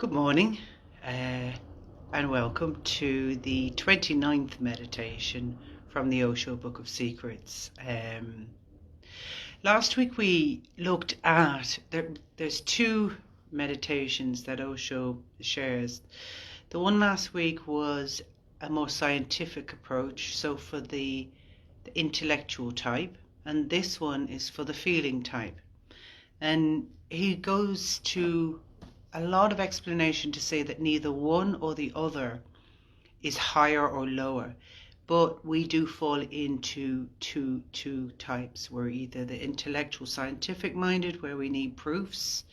Good morning, and welcome to the 29th meditation from the Osho Book of Secrets. Last week we looked at, there's two meditations that Osho shares. The one last week was a more scientific approach, so for the intellectual type, and this one is for the feeling type. And he goes to a lot of explanation to say that neither one or the other is higher or lower, but we do fall into two types. We're either the intellectual scientific minded, where we need proofs,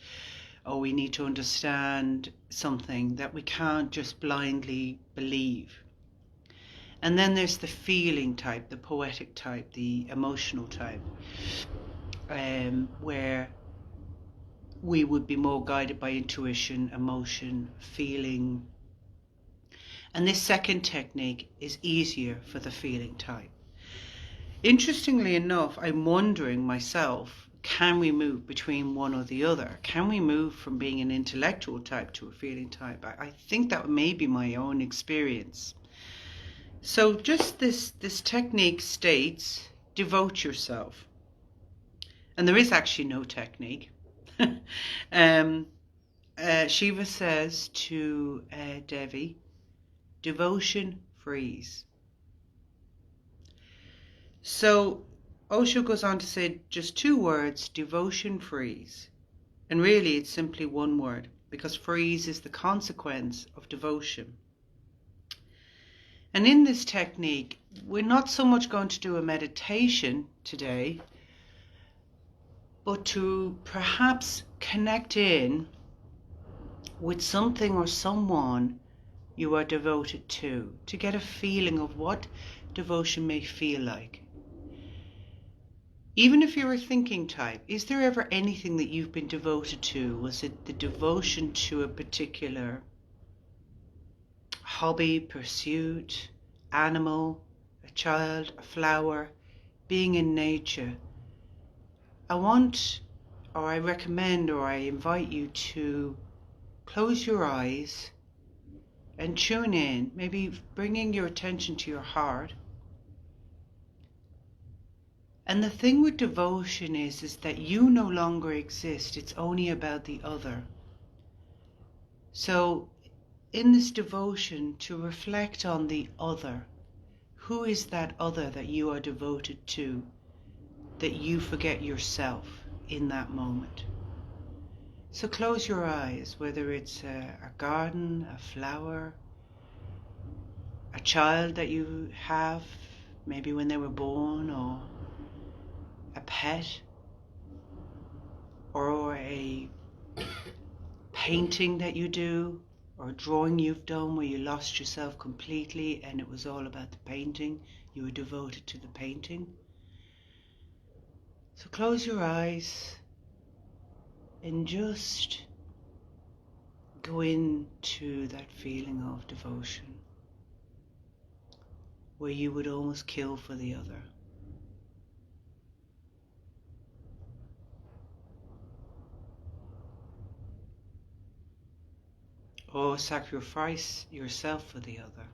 or we need to understand something that we can't just blindly believe. And then there's the feeling type, the poetic type, the emotional type, where we would be more guided by intuition, emotion, feeling. And this second technique is easier for the feeling type. Interestingly enough, I'm wondering myself, can we move between one or the other? Can we move from being an intellectual type to a feeling type? I think that may be my own experience. So just this technique states, devote yourself. And there is actually no technique. Shiva says to Devi, devotion frees. So Osho goes on to say just two words, devotion frees. And really it's simply one word, because freeze is the consequence of devotion. And in this technique, we're not so much going to do a meditation today, but to perhaps connect in with something or someone you are devoted to get a feeling of what devotion may feel like. Even if you're a thinking type, is there ever anything that you've been devoted to? Was it the devotion to a particular hobby, pursuit, animal, a child, a flower, being in nature? I recommend, or I invite you to close your eyes and tune in, maybe bringing your attention to your heart. And the thing with devotion is that you no longer exist. It's only about the other. So in this devotion, to reflect on the other. Who is that other that you are devoted to, that you forget yourself in that moment? So close your eyes, whether it's a garden, a flower, a child that you have, maybe when they were born, or a pet, or a painting that you do, or a drawing you've done where you lost yourself completely and it was all about the painting. You were devoted to the painting. So close your eyes and just go into that feeling of devotion where you would almost kill for the other. Or sacrifice yourself for the other.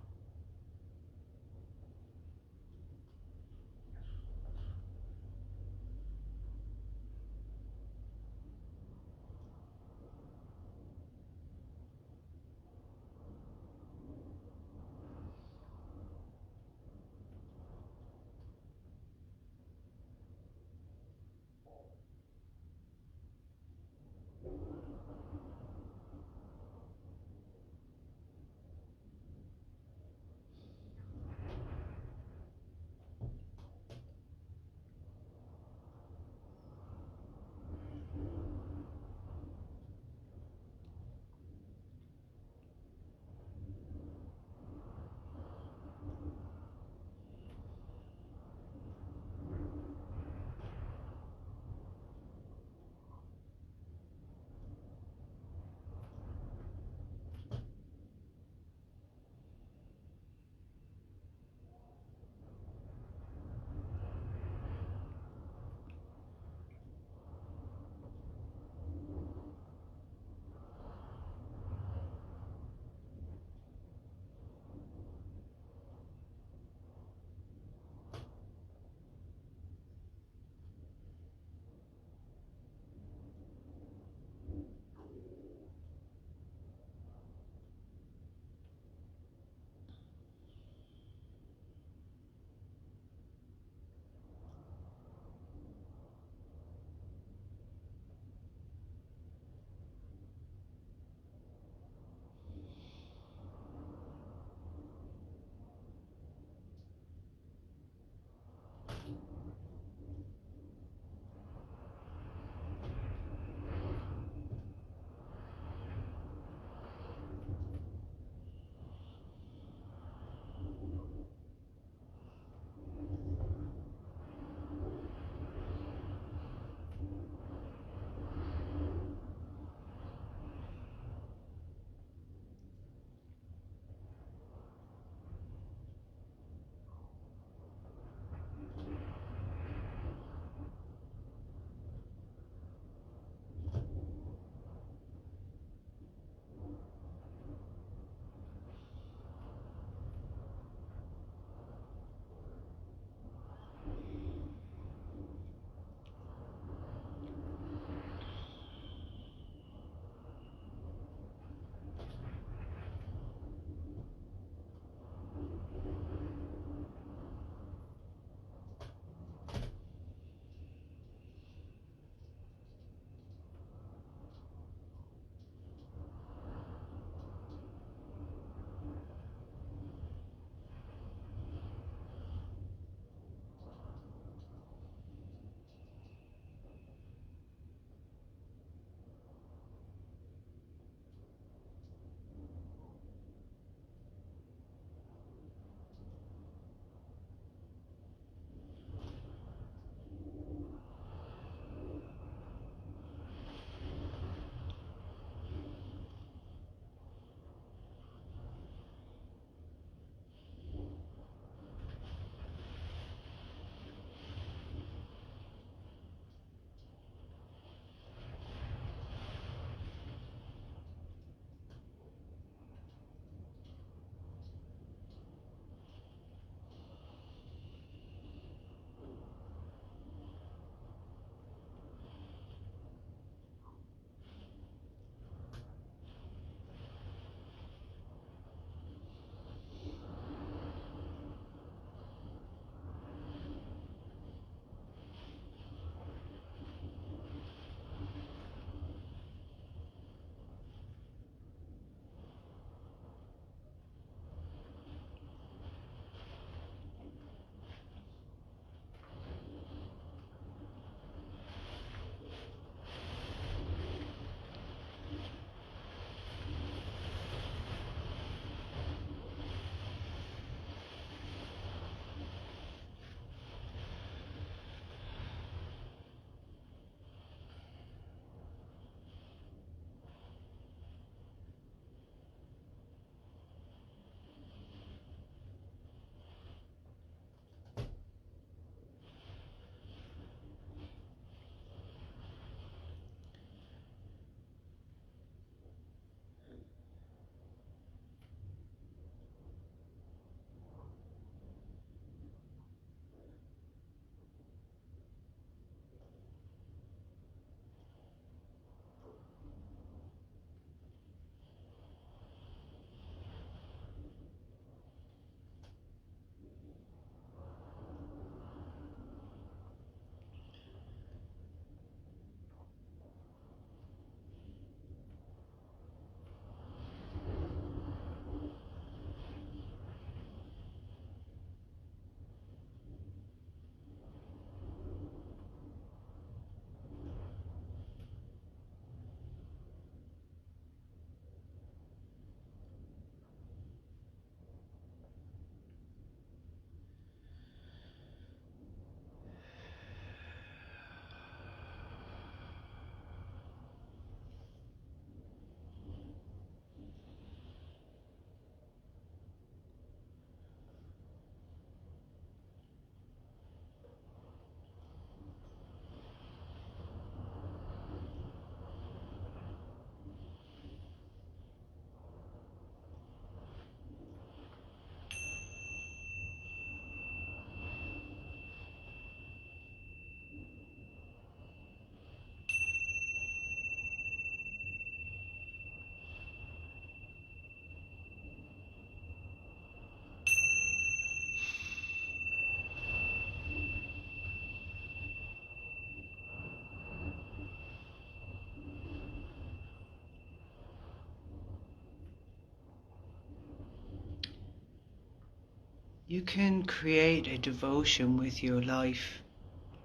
you can create a devotion with your life,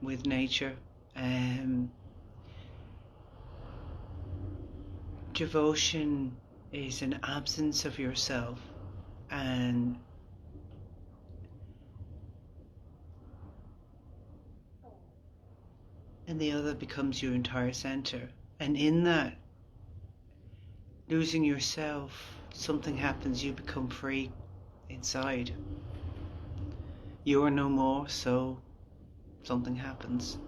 with nature. Devotion is an absence of yourself, and the other becomes your entire center. And in that, losing yourself, something happens. You become free inside. You are no more, so something happens.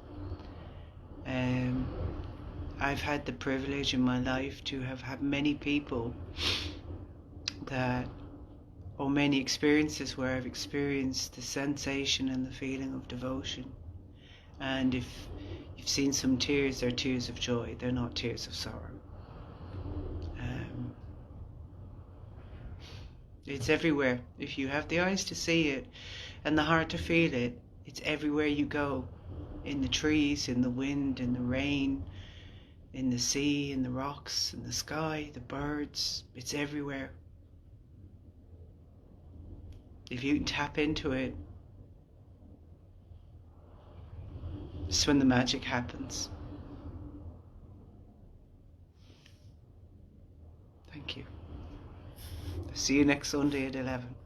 I've had the privilege in my life to have had many people that, or many experiences where I've experienced the sensation and the feeling of devotion. And if you've seen some tears, they're tears of joy, they're not tears of sorrow. It's everywhere. If you have the eyes to see it and the heart to feel it, it's everywhere you go. In the trees, in the wind, in the rain, in the sea, in the rocks, in the sky, the birds. It's everywhere. If you can tap into it, it's when the magic happens. Thank you. See you next Sunday at 11.